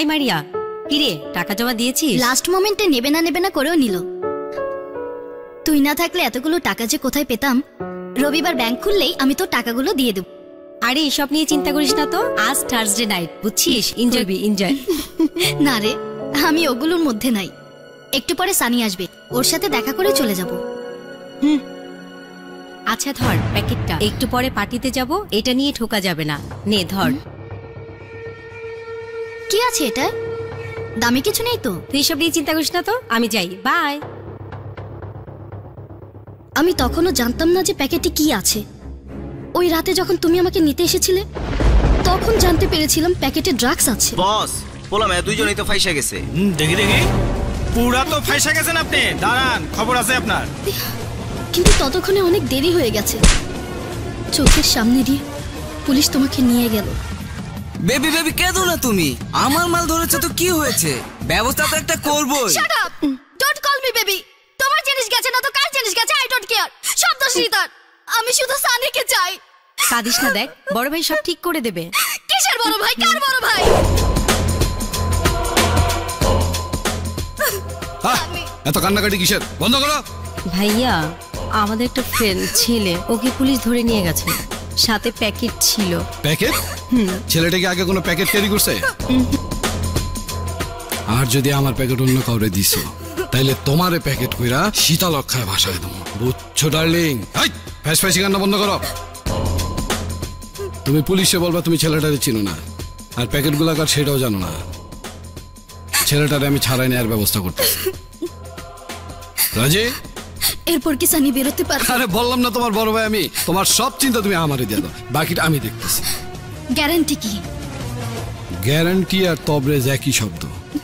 High মারিয়া, কিরে টাকা জমা দিয়েছিস? লাস্ট মোমেন্টে নেবে না করেও নিল। তুই না থাকলে এতগুলো টাকা যে কোথায় পেতাম। রবিবার ব্যাংক খুললেই আমি তো টাকাগুলো দিয়ে দেব। আরে এসব নিয়ে চিন্তা করিস না তো, আজ থার্সডে নাইট, বুঝছিস? এনজয়। না রে, আমি ওগুলোর মধ্যে নাই। একটু পরে সানি আসবে, ওর সাথে দেখা করে চলে যাব। আচ্ছা ধর প্যাকেটটা, একটু পরে পার্টিতে যাব, এটা নিয়ে ঠোকা যাবে না। নে ধর। কি আছে এটা? দামি কিছু নেই তো? তুই এসব নিয়ে চিন্তা করিস না তো, আমি যাই, বাই। আমি তখনও জানতাম না যে প্যাকেটে কি আছে। ওই রাতে যখন তুমি আমাকে নিতে এসেছিলে তখন জানতে পেরেছিলাম প্যাকেটে ড্রাগস আছে। বস, বললাম দুইজনেই তো ফাইসা গেছে। দেখি পুরা তো ফাইসা গেছেন আপনি। দাঁড়ান, খবর আছে আপনার। কিন্তু ততক্ষণে অনেক দেরি হয়ে গেছে। চোখের সামনে দিয়ে পুলিশ তোমাকে নিয়ে গেল। বেবি কেঁদো না তুমি, আমার মাল ধরেছে তো কি হয়েছে, ব্যবস্থা তো একটা করবোই। Shut up, don't call me baby. তোমার জিনিস গেছে না তো কার জিনিস গেছে, আই ডোন্ট কেয়ার। সব দোষ রিতার। আমি শুধু সানিকে চাই। কাঁদিস না, দেখ বড় ভাই সব ঠিক করে দেবে। কিসের বড় ভাই? কার বড় ভাই? এত কান্নাকাটি কিসের? বন্ধ করো। ভাইয়া, আমাদের একটা ফ্রেন্ড ছেলে, ওকে পুলিশ ধরে নিয়ে গেছে, সাথে প্যাকেট ছিল। প্যাকেট? ছেলেটাকে আগে কোনো প্যাকেট ক্যারি করছে? আর যদি আমার প্যাকেট অন্য কাউরে দিছো তাইলে তোমারে প্যাকেট কইরা শীতলক্ষায় ভাষায় দেবো, বুঝছো ডার্লিং? ফ্যাসফ্যাসি কান্না বন্ধ করো। তুমি পুলিশে বলবা তুমি ছেলেটারে চিনো না, আর প্যাকেট গুলাকার সেটাও জানো না। ছেলেটারে আমি ছাড়াই নেওয়ার ব্যবস্থা করতেছি। রাজি? এরপর কি সানি বেরোতে পারবে? আরে বললাম না তোমার বড় ভাই আমি। তোমার সব চিন্তা তুমি আমারে দিয়ে দাও, বাকিটা আমি দেখতেছি। গ্যারান্টি কি? গ্যারান্টি আর তবরেজ একই শব্দ,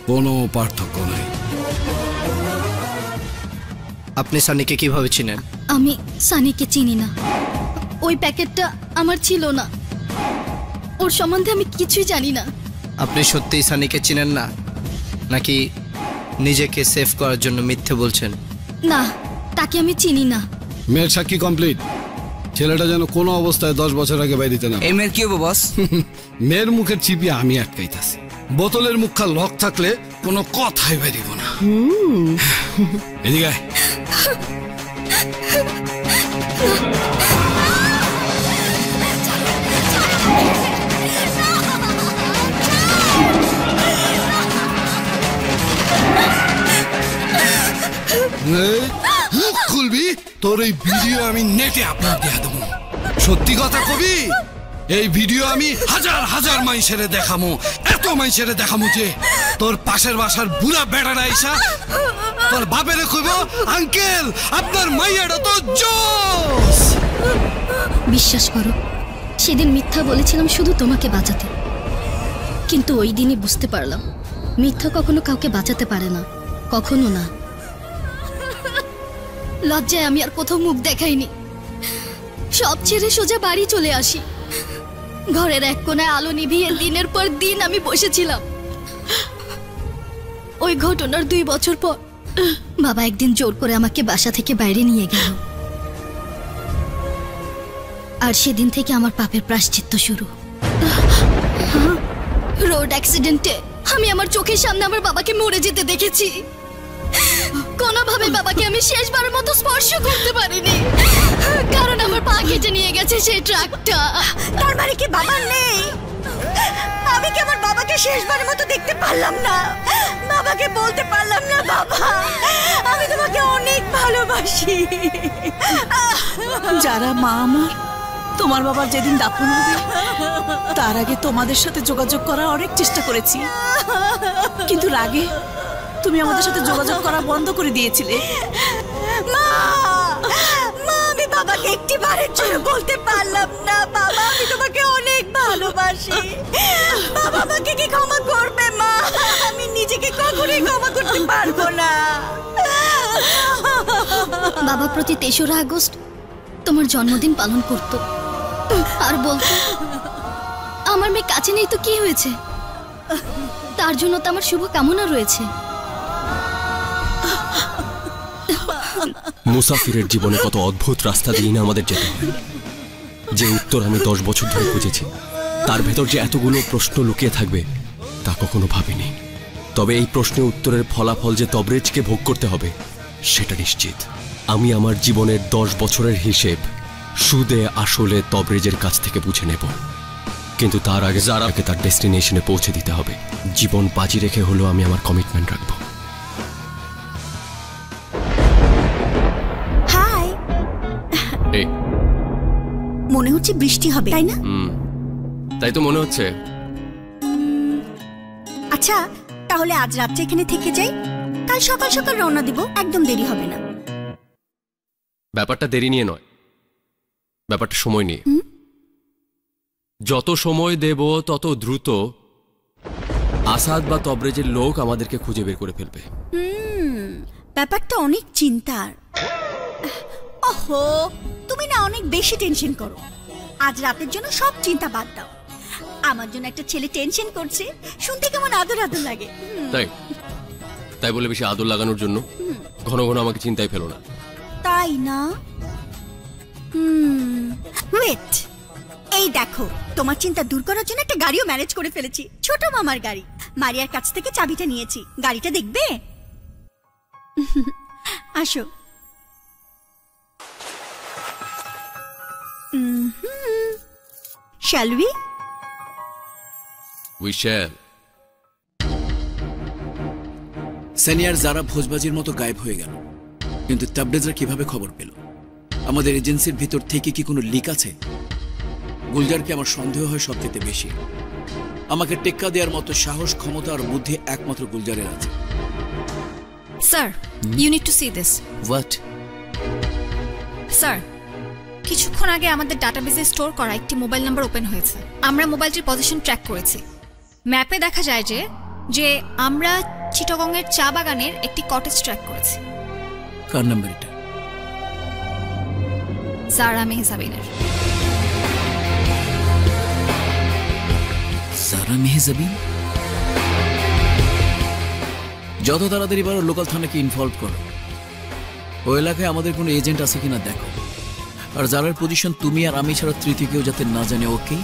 কোনো পার্থক্য নাই। আপনি সানিকে কিভাবে চিনেন? আমি সানিকে চিনি না। ওই প্যাকেটটা আমার ছিল না। ওর সম্বন্ধে আমি কিছুই জানি না। আপনি সত্যিই সানিকে চিনেন না, নাকি নিজেকে সেভ করার জন্য মিথ্যে বলছেন? না, তাকে আমি চিনি না। মেয়ের সাক্ষী কমপ্লিট। ছেলেটা যেন কোনো অবস্থায় 10 বছর আগে বাইরিতে না। এই মেয়ের কি হবো বস? মেয়ের মুখের চিপি আমি আটকাইতাছি। বোতলের মুখা লক থাকলে কোনো কথাই বেরিব না। এদিকে মুখ খুলবি, তোর এই ভিডিও আমি নেটে আপলোড দিয়ে দেবো। সত্যি কথা কবি, এই ভিডিও আমি হাজার মাইসেরে দেখামো, এত মাইসেরে দেখামো যে তোর পাশের বাসার বুড়া বেড়ারা আইসা তোর বাপেরে কইব, আঙ্কেল আপনার মাইয়াটা তো জোস। বিশ্বাস করো, সেদিন মিথ্যা বলেছিলাম শুধু তোমাকে বাঁচাতে। কিন্তু ওই দিনই বুঝতে পারলাম মিথ্যা কখনো কাউকে বাঁচাতে পারে না, কখনো না। লজ্জায় আমি আর কোথাও মুখ দেখাইনি। সব ছেড়ে সোজা বাড়ি চলে আসি। ঘরের এক কোণায় আলো নিভিয়ে দিনের পর দিন আমি বসেছিলাম। ওই ঘটনার 2 বছর পর বাবা একদিন জোর করে আমাকে বাসা থেকে বাইরে নিয়ে গেল। আর সেদিন থেকে আমার পাপের প্রায়শ্চিত্ত শুরু। রোড অ্যাক্সিডেন্টে আমি আমার চোখের সামনে আমার বাবাকে মরে যেতে দেখেছি। কোনোভাবে বাবাকে আমি শেষবারের মতো স্পর্শ করতে পারিনি, কারণ আমার পা কেটে নিয়ে গেছে সেই ট্রাকটা। তার মানে কি বাবা নেই? আমি কি আমার বাবাকে শেষবারের মতো দেখতে পারলাম না? বাবাকে বলতে পারলাম না, বাবা আমি তোমাকে অনেক ভালোবাসি। যারা মা আমার, তোমার বাবার যেদিন দাফন হবে তার আগে তোমাদের সাথে যোগাযোগ করার অনেক চেষ্টা করেছি, কিন্তু রাগে তুমি আমাদের সাথে যোগাযোগ করা বন্ধ করে দিয়েছিলে। মা, আমি বাবাকে একটিবারের জন্য বলতে পারলাম না, বাবা আমি তোমাকে অনেক ভালোবাসি। বাবা আমাকে কি ক্ষমা করবে? মা, আমি নিজেকে কখনোই ক্ষমা করতে পারবো না। বাবা প্রতি 3রা আগস্ট তোমার জন্মদিন পালন করত আর বলতো, আমার মেয়ে কাছে নেই তো কি হয়েছে, তার জন্য তো আমার শুভ কামনা রয়েছে। মুসাফিরের জীবনে কত অদ্ভুত রাস্তা দিয়ে না আমাদের যেতে হয়। যে উত্তর আমি 10 বছর ধরে খুঁজেছি, তার ভেতর যে এতগুলো প্রশ্ন লুকিয়ে থাকবে তা কখনো ভাবিনি। তবে এই প্রশ্নের উত্তরের ফলাফল যে তবরেজকে ভোগ করতে হবে সেটা নিশ্চিত। আমি আমার জীবনের 10 বছরের হিসেব সুদে আসলে তবরেজের কাছ থেকে বুঝে নেব, কিন্তু তার আগে যারাকে তার ডেস্টিনেশনে পৌঁছে দিতে হবে। জীবন বাজি রেখে হলেও আমি আমার কমিটমেন্ট রাখবো। হাই, মনে হচ্ছে বৃষ্টি হবে, তাই না? তাই তো মনে হচ্ছে। আচ্ছা, তাহলে আজ রাত্রে এখানে থেকে যাই, কাল সকাল সকাল রওনা দিব, একদম দেরি হবে না। ব্যাপারটা দেরি নিয়ে নয়, ব্যাপারটা সময় নিয়ে। যত সময় দেব তত দ্রুত আসাদ বা তবরেজের লোক আমাদেরকে খুঁজে বের করে ফেলবে। ব্যাপারটা অনেক চিন্তার। ওহো, তুমি না অনেক বেশি টেনশন করো। আজ রাতের জন্য সব চিন্তা বাদ দাও। আমার জন্য একটা ছেলে টেনশন করছে, শুনতে কেমন আদর আদর লাগে। তাই তাই বলে বেশি আদর লাগানোর জন্য ঘন ঘন আমাকে চিন্তায় ফেলো না। তাই না? ওয়েট, এই দেখো, তোমার চিন্তা দূর করার জন্য একটা গাড়িও ম্যানেজ করে ফেলেছি, ছোট মামার গাড়ি। মারিয়ার কাছ থেকে চাবিটা নিয়েছি, গাড়িটা দেখবে? আসো। Shall we? We shall. Senior যারা ভোজবাজির মতো গায়েব হয়ে গেল, কিন্তু তাবরেজরা কিভাবে খবর পেল? আমাদের এজেন্সির ভিতর থেকে কি কোনো লিক আছে? গুলজারকে আমার সন্দেহ হয় সবথেকে বেশি। আমাকে টেক্কা দেওয়ার মতো সাহস, ক্ষমতা আর বুদ্ধি একমাত্র গুলজারের আছে। Sir, you need to see this. What? Sir, কিছুক্ষণ আগে আমাদের ডাটাবেসে স্টোর করা একটি মোবাইল নাম্বার ওপেন হয়েছে। আমরা মোবাইলটির পজিশন ট্র্যাক করেছি। ম্যাপে দেখা যায় যে আমরা চিটাগংয়ের চা বাগানের একটি কটেজ ট্র্যাক করেছি। কার নাম্বার এটা? জারা মেহজাবিনের। জারা মেহজাবিন? যত তাড়াতাড়ি পারো লোকাল থানাকে ইনভলভ করো। ওই এলাকায় আমাদের কোনো এজেন্ট আছে কিনা দেখো। আর জারার পজিশন তুমি আর আমি ছাড়া তৃতীয় কেউ যাতে না জানে। ওকে?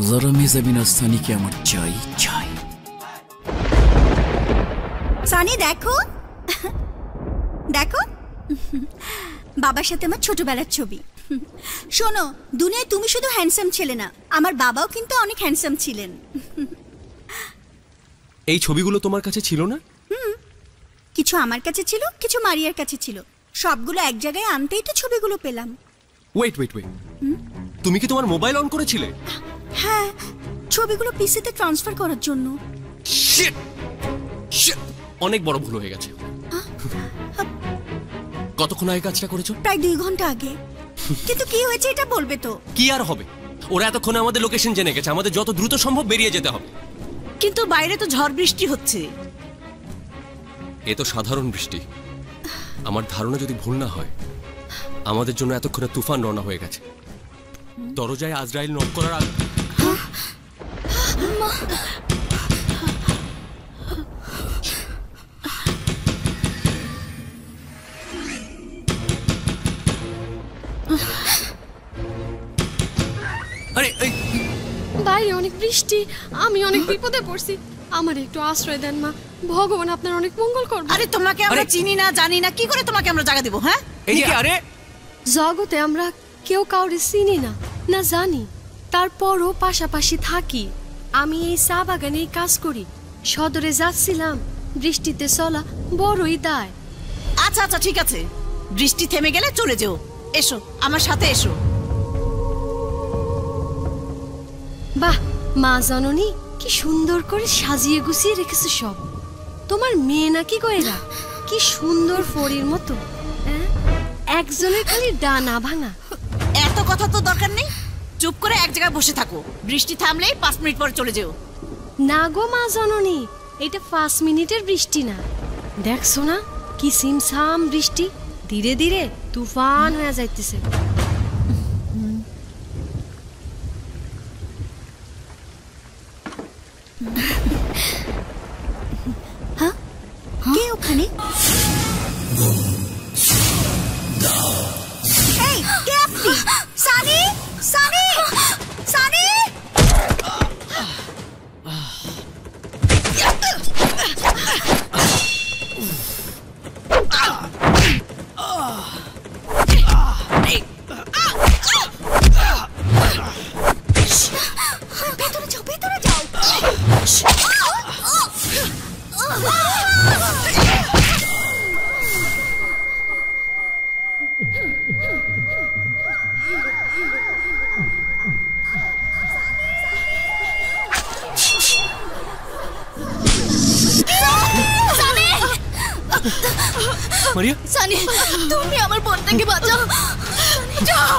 জারা মেহজাবিন আর সানিকে আমার চাই চাই। সানি দেখো, দেখো, বাবার সাথে আমার ছোটবেলার ছবি। শোনো, দুনিয়ায় তুমি শুধু হ্যান্ডসাম ছেলে না, আমার বাবাও কিন্তু অনেক হ্যান্ডসাম ছিলেন। এই ছবিগুলো তোমার কাছে ছিল না? কিছু আমার কাছে ছিল, কিছু মারিয়ার কাছে ছিল। সবগুলো এক জায়গায় আনতেই তো ছবিগুলো পেলাম। ওয়েট ওয়েট ওয়েট, তুমি কি তোমার মোবাইল অন করেছিলে? হ্যাঁ, ছবিগুলো পিসিতে ট্রান্সফার করার জন্য। শিট শিট, অনেক বড় ভুল হয়ে গেছে। কতক্ষণ আগে কাজটা করেছো? প্রায় 2 ঘন্টা আগে। কিন্তু কি হয়েছে এটা বলবে তো? কি আর হবে, ওরা এতক্ষণে আমাদের লোকেশন জেনে গেছে। আমাদের যত দ্রুত সম্ভব বেরিয়ে যেতে হবে। কিন্তু বাইরে তো ঝড় বৃষ্টি হচ্ছে। এ তো সাধারণ বৃষ্টি। আমার ধারণা যদি ভুল না হয়, আমাদের জন্য এতক্ষণে তুফান রওনা হয়ে গেছে। দরজায় আজরাইল নক করার আগে বাইরে অনেক বৃষ্টি, আমি অনেক বিপদে পড়ছি। আমার একটু আশ্রয় দেন মা, ভগবান আপনার অনেক মঙ্গল করবে। আরে তোমাকে আমরা চিনি না, জানি না, কি করে তোমাকে আমরা জায়গা দেব? হ্যাঁ, এই যে আরে জগতে আমরা কেউ কাউরে চিনি না, না জানি, তারপরও পাশাপাশি থাকি। আমি এই চা বাগানে কাজ করি, সদরে যাচ্ছিলাম, বৃষ্টিতে চলা বড়ই দায়। আচ্ছা আচ্ছা ঠিক আছে, বৃষ্টি থেমে গেলে চলে যেও। এসো আমার সাথে এসো। বাহ মা জননী, কি সুন্দর করে সাজিয়ে গুছিয়ে রেখেছো সব। তোমার মেয়ে নাকি গয়রা, কি সুন্দর ফড়ির মতো। একজনের খালি ডানা ভাঙা। এত কথা তো দরকার নেই, চুপ করে এক জায়গায় বসে থাকো। বৃষ্টি থামলেই 5 মিনিট পর চলে যেও। না গো মা জননী, এটা 5 মিনিটের বৃষ্টি না। দেখছো না কি সিমসাম বৃষ্টি, ধীরে ধীরে তুফান হয়ে যাইতেছে। হ্যাঁ, কে ওখানে? এই, কে আপনি? সানি, সানি, সানি! ভেতরে যাও, ভেতরে যাও। মারিয়া, সানি, তুমি আমার বোনটাকে বাঁচাও। যাও।